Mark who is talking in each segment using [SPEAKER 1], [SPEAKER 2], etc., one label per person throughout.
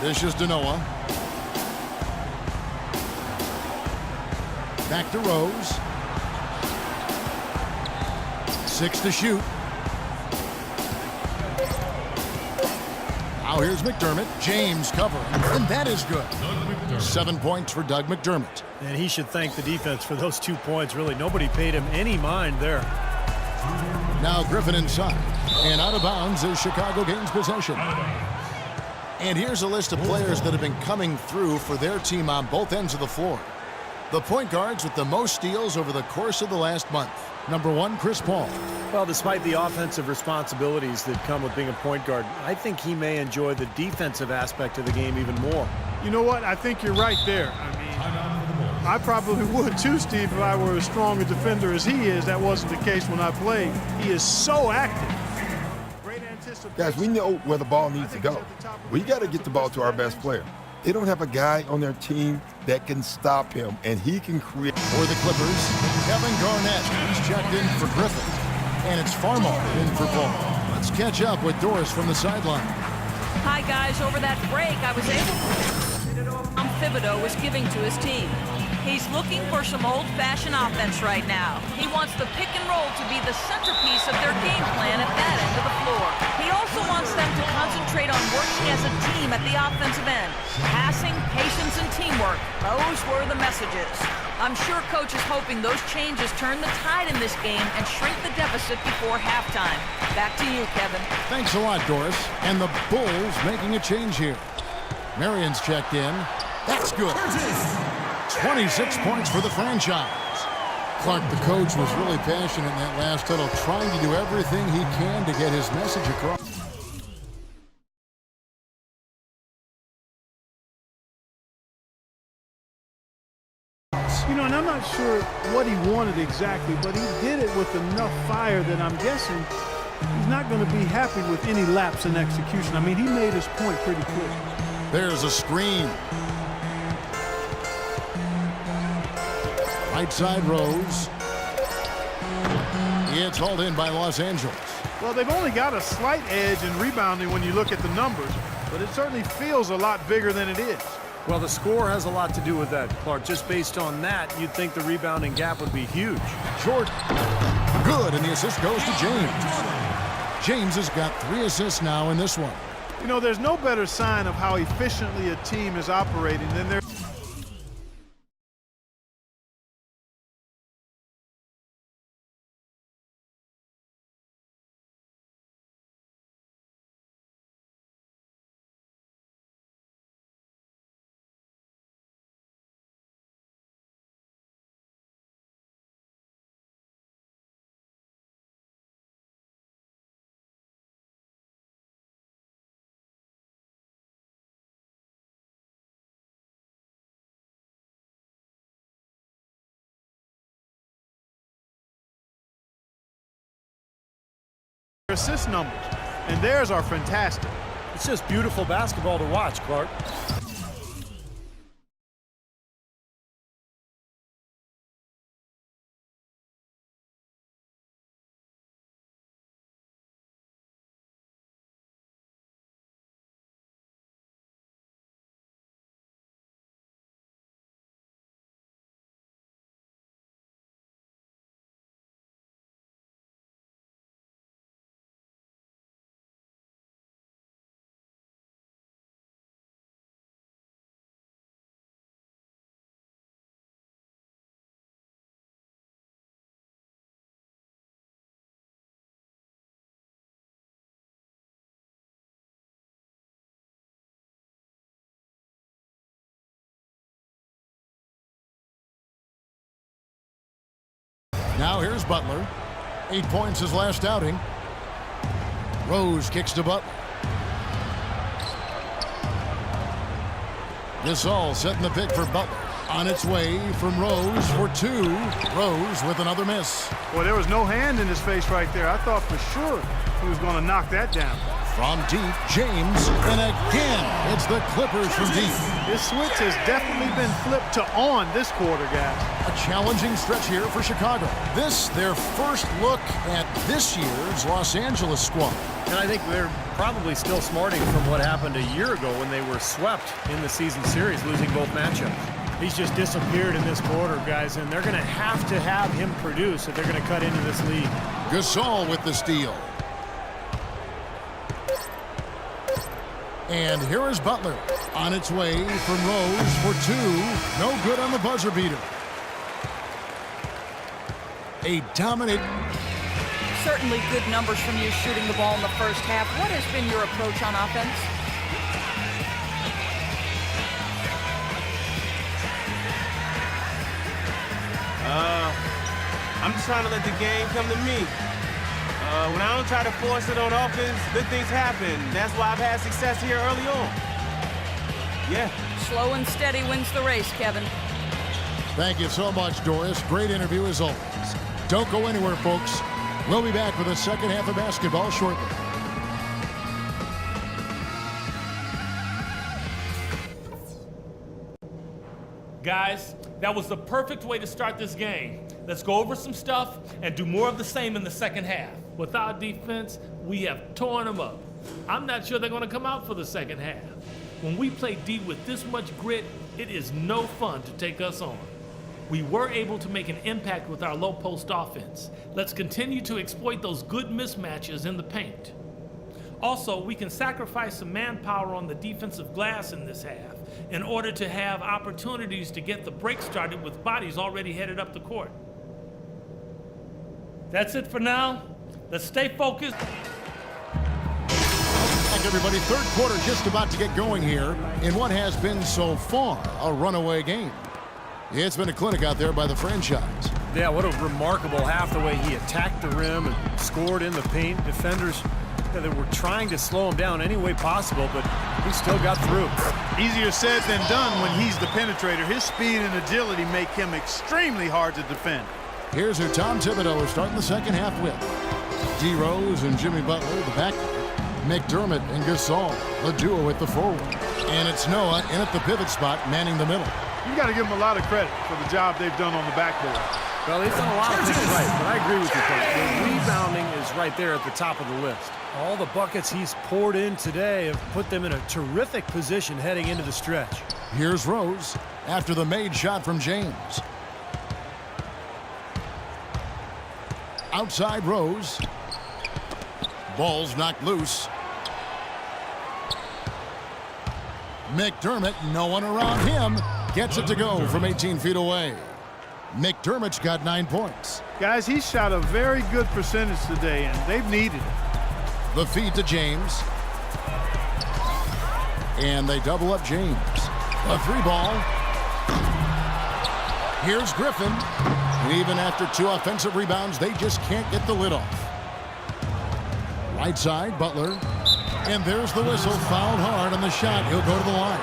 [SPEAKER 1] This is Denoa. Back to Rose. 6 to shoot. Now here's McDermott. James covering, and that is good. 7 points for Doug McDermott.
[SPEAKER 2] And he should thank the defense for those 2 points. Really, nobody paid him any mind there.
[SPEAKER 1] Now Griffin inside, and out of bounds is Chicago gains possession. And here's a list of players that have been coming through for their team on both ends of the floor. The point guards with the most steals over the course of the last month. Number 1, Chris Paul.
[SPEAKER 2] Well, despite the offensive responsibilities that come with being a point guard, I think he may enjoy the defensive aspect of the game even more.
[SPEAKER 3] You know what? I think you're right there. I mean, I probably would too, Steve, if I were as strong a defender as he is. That wasn't the case when I played. He is so active. Great anticipation.
[SPEAKER 4] Guys, we know where the ball needs to go. We got to get the ball to our best player. They don't have a guy on their team that can stop him, and he can create.
[SPEAKER 1] For the Clippers, Kevin Garnett. He's checked in for Griffin. And it's Farmar in for Paul. Let's catch up with Doris from the sideline.
[SPEAKER 5] Hi, guys. Over that break, I was able to... Thibodeau was giving to his team. He's looking for some old-fashioned offense right now. He wants the pick and roll to be the centerpiece of their game plan at that end of the floor. He also wants them to concentrate on working as a team at the offensive end. Passing, patience, and teamwork. Those were the messages. I'm sure Coach is hoping those changes turn the tide in this game and shrink the deficit before halftime. Back to you, Kevin.
[SPEAKER 1] Thanks a lot, Doris. And the Bulls making a change here. Marion's checked in. That's good. 26 points for the franchise. Clark, the coach, was really passionate in that last huddle, trying to do everything he can to get his message across.
[SPEAKER 3] You know, and I'm not sure what he wanted exactly, but he did it with enough fire that I'm guessing he's not going to be happy with any lapse in execution. I mean, he made his point pretty quick.
[SPEAKER 1] There's a screen. Right side Rose. It's hauled in by Los Angeles.
[SPEAKER 3] Well, they've only got a slight edge in rebounding when you look at the numbers, but it certainly feels a lot bigger than it is.
[SPEAKER 2] Well, the score has a lot to do with that, Clark. Just based on that, you'd think the rebounding gap would be huge.
[SPEAKER 1] Jordan. Good, and the assist goes to James. James has got 3 assists now in this one.
[SPEAKER 3] You know, there's no better sign of how efficiently a team is operating than their... assist numbers, and theirs are fantastic.
[SPEAKER 2] It's just beautiful basketball to watch, Clark.
[SPEAKER 1] Now here's Butler. 8 points his last outing. Rose kicks to Butler. Gasol setting the pick for Butler. On its way from Rose for 2. Rose with another miss.
[SPEAKER 3] Well, there was no hand in his face right there. I thought for sure he was going to knock that down.
[SPEAKER 1] From deep, James, and again, it's the Clippers from deep.
[SPEAKER 3] This switch has definitely been flipped to on this quarter, guys.
[SPEAKER 1] A challenging stretch here for Chicago. This, their first look at this year's Los Angeles squad.
[SPEAKER 2] And I think they're probably still smarting from what happened a year ago when they were swept in the season series, losing both matchups. He's just disappeared in this quarter, guys, and they're going to have him produce if they're going to cut into this lead.
[SPEAKER 1] Gasol with the steal. And here is Butler on its way from Rose for two. No good on the buzzer beater. A dominant.
[SPEAKER 5] Certainly good numbers from you shooting the ball in the first half. What has been your approach on offense?
[SPEAKER 6] I'm just trying to let the game come to me. When I don't try to force it on offense, good things happen. That's why I've had success here early on. Yeah.
[SPEAKER 5] Slow and steady wins the race, Kevin.
[SPEAKER 1] Thank you so much, Doris. Great interview as always. Don't go anywhere, folks. We'll be back with the second half of basketball shortly.
[SPEAKER 7] Guys, that was the perfect way to start this game. Let's go over some stuff and do more of the same in the second half. With our defense, we have torn them up. I'm not sure they're going to come out for the second half. When we play D with this much grit, it is no fun to take us on. We were able to make an impact with our low post offense. Let's continue to exploit those good mismatches in the paint. Also, we can sacrifice some manpower on the defensive glass in this half in order to have opportunities to get the break started with bodies already headed up the court. That's it for now. Let's stay focused.
[SPEAKER 1] Thank everybody. Third quarter just about to get going here in what has been so far a runaway game. It's been a clinic out there by the franchise.
[SPEAKER 2] Yeah, what a remarkable half, the way he attacked the rim and scored in the paint. Defenders, they were trying to slow him down any way possible, but he still got through.
[SPEAKER 3] Easier said than done when he's the penetrator. His speed and agility make him extremely hard to defend.
[SPEAKER 1] Here's who Tom Thibodeau is starting the second half with. D. Rose and Jimmy Butler at the back. McDermott and Gasol, the duo at the forward. And it's Noah in at the pivot spot, manning the middle.
[SPEAKER 3] You got to give them a lot of credit for the job they've done on the backboard.
[SPEAKER 2] Well, they've done a lot of things right, but I agree with you, Coach. The rebounding is right there at the top of the list. All the buckets he's poured in today have put them in a terrific position heading into the stretch.
[SPEAKER 1] Here's Rose after the made shot from James. Outside Rose. Ball's knocked loose. McDermott, no one around him, gets it to go from 18 feet away. McDermott's got 9 points.
[SPEAKER 3] Guys, he shot a very good percentage today, and they've needed it.
[SPEAKER 1] The feed to James. And they double up James. A 3-ball. Here's Griffin. And even after 2 offensive rebounds, they just can't get the lid off. Right side, Butler. And there's the whistle. Fouled hard on the shot. He'll go to the line.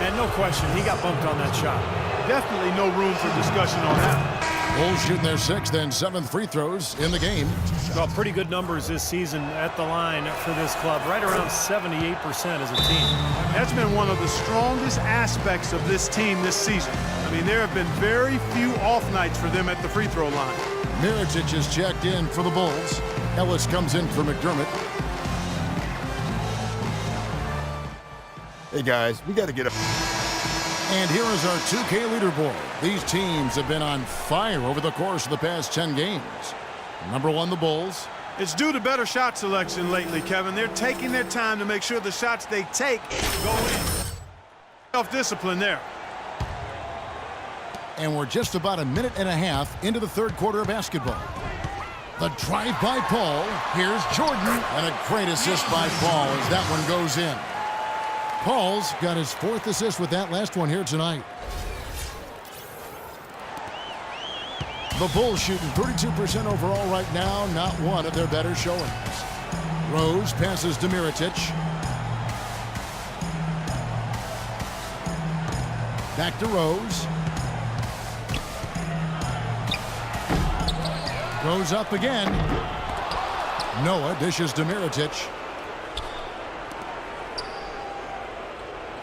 [SPEAKER 2] And no question, he got bumped on that shot.
[SPEAKER 3] Definitely no room for discussion on that.
[SPEAKER 1] Bulls shooting their 6th and 7th free throws in the game.
[SPEAKER 2] Well, pretty good numbers this season at the line for this club. Right around 78% as a team.
[SPEAKER 3] That's been one of the strongest aspects of this team this season. I mean, there have been very few off nights for them at the free throw line.
[SPEAKER 1] Mirotic is checked in for the Bulls. Ellis comes in for McDermott.
[SPEAKER 4] Hey, guys, we got to get up.
[SPEAKER 1] And here is our 2K leaderboard. These teams have been on fire over the course of the past 10 games. Number 1, the Bulls.
[SPEAKER 3] It's due to better shot selection lately, Kevin. They're taking their time to make sure the shots they take go in. Self-discipline there.
[SPEAKER 1] And we're just about a minute and a half into the third quarter of basketball. The drive by Paul. Here's Jordan. And a great assist by Paul as that one goes in. Paul's got his 4th assist with that last one here tonight. The Bulls shooting 32% overall right now, not one of their better showings. Rose passes to Mirotic. Back to Rose. Goes up again. Noah dishes to Mirotic.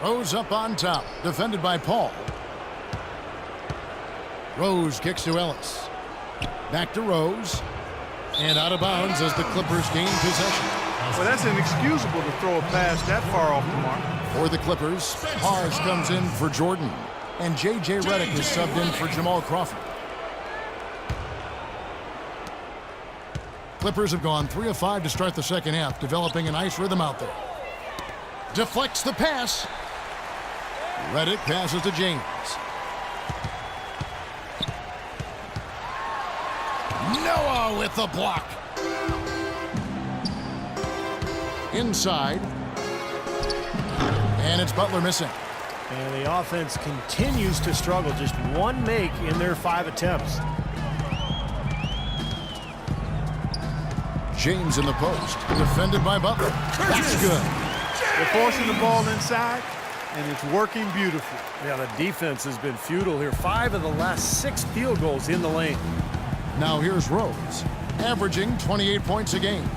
[SPEAKER 1] Rose up on top, defended by Paul. Rose kicks to Ellis. Back to Rose. And out of bounds as the Clippers gain possession.
[SPEAKER 3] Well, that's inexcusable to throw a pass that far off the mark.
[SPEAKER 1] For the Clippers, Hawes comes in for Jordan. And J.J. Redick is subbed in for Jamal Crawford. Clippers have gone 3 of 5 to start the second half, developing a nice rhythm out there. Deflects the pass. Redick passes to James. Noah with the block. Inside. And it's Butler missing.
[SPEAKER 2] And the offense continues to struggle. Just one make in their 5 attempts.
[SPEAKER 1] James in the post. Defended by Butler. That's good.
[SPEAKER 3] They're forcing the ball inside, and it's working beautifully.
[SPEAKER 2] Yeah, the defense has been futile here. 5 of the last 6 field goals in the lane.
[SPEAKER 1] Now here's Rose, averaging 28 points a game.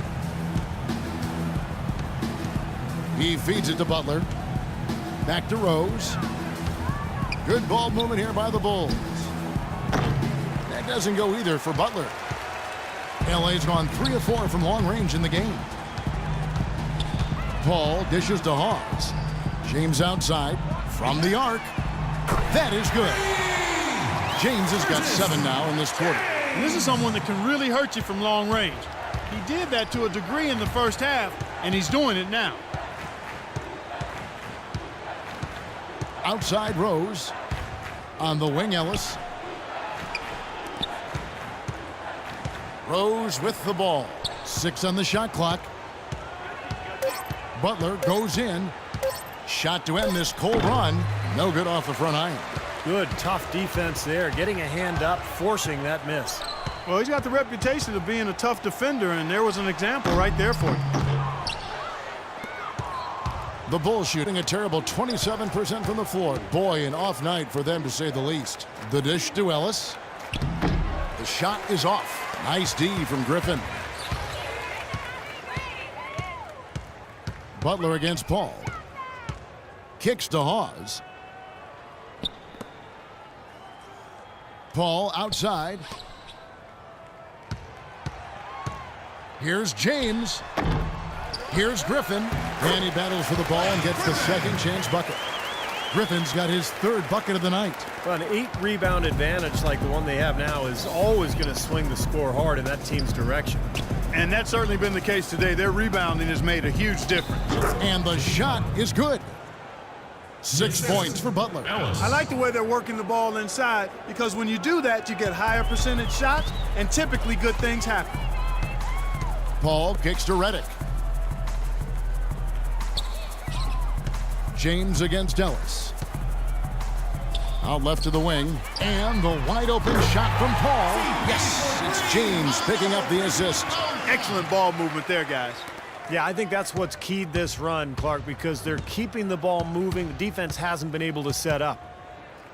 [SPEAKER 1] He feeds it to Butler. Back to Rose. Good ball movement here by the Bulls. That doesn't go either for Butler. LA's gone 3 of 4 from long range in the game. Paul dishes to Hawes. James outside from the arc. That is good. James has got 7 now in this quarter.
[SPEAKER 3] And this is someone that can really hurt you from long range. He did that to a degree in the first half, and he's doing it now.
[SPEAKER 1] Outside Rose. On the wing, Ellis. Rose with the ball. 6 on the shot clock. Butler goes in. Shot to end this cold run. No good off the front iron.
[SPEAKER 2] Good, tough defense there. Getting a hand up, forcing that miss.
[SPEAKER 3] Well, he's got the reputation of being a tough defender, and there was an example right there for him.
[SPEAKER 1] The Bulls shooting a terrible 27% from the floor. Boy, an off night for them to say the least. The dish to Ellis. The shot is off. Nice D from Griffin. Butler against Paul. Kicks to Hawes. Paul outside. Here's James. Here's Griffin. And he battles for the ball and gets the second chance bucket. Griffin's got his 3rd bucket of the night.
[SPEAKER 2] Well, an 8-rebound advantage like the one they have now is always going to swing the score hard in that team's direction.
[SPEAKER 3] And that's certainly been the case today. Their rebounding has made a huge difference.
[SPEAKER 1] And the shot is good. 6 points for Butler.
[SPEAKER 3] I like the way they're working the ball inside, because when you do that, you get higher percentage shots, and typically good things happen.
[SPEAKER 1] Paul kicks to Redick. James against Ellis. Out left to the wing. And the wide open shot from Paul. Yes, it's James picking up the assist.
[SPEAKER 3] Excellent ball movement there, guys.
[SPEAKER 2] Yeah, I think that's what's keyed this run, Clark, because they're keeping the ball moving. The defense hasn't been able to set up.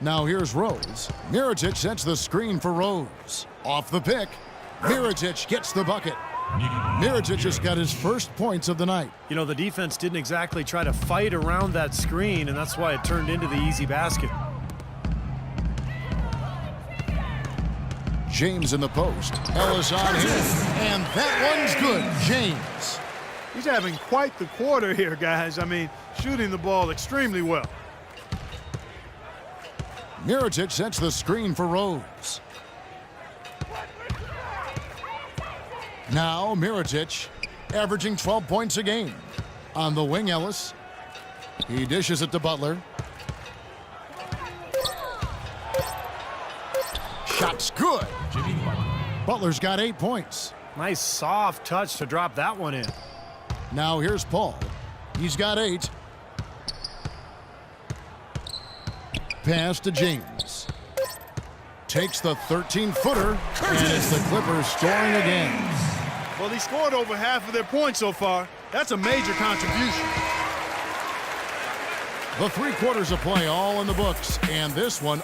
[SPEAKER 1] Now here's Rose. Mirotic sets the screen for Rose. Off the pick. Mirotic gets the bucket. Mirotic just got his first points of the night.
[SPEAKER 2] You know, the defense didn't exactly try to fight around that screen, and that's why it turned into the easy basket.
[SPEAKER 1] James in the post. Ellis on him. And that one's good. James.
[SPEAKER 3] He's having quite the quarter here, guys. I mean, shooting the ball extremely well.
[SPEAKER 1] Mirotic sets the screen for Rose. Now Mirotic averaging 12 points a game. On the wing, Ellis. He dishes it to Butler. Shot's good. Butler's got 8 points.
[SPEAKER 2] Nice soft touch to drop that one in.
[SPEAKER 1] Now here's Paul. He's got 8. Pass to James. Takes the 13-footer, and it's the Clippers scoring again.
[SPEAKER 3] Well, he scored over half of their points so far. That's a major contribution.
[SPEAKER 1] The 3 quarters of play all in the books, and this one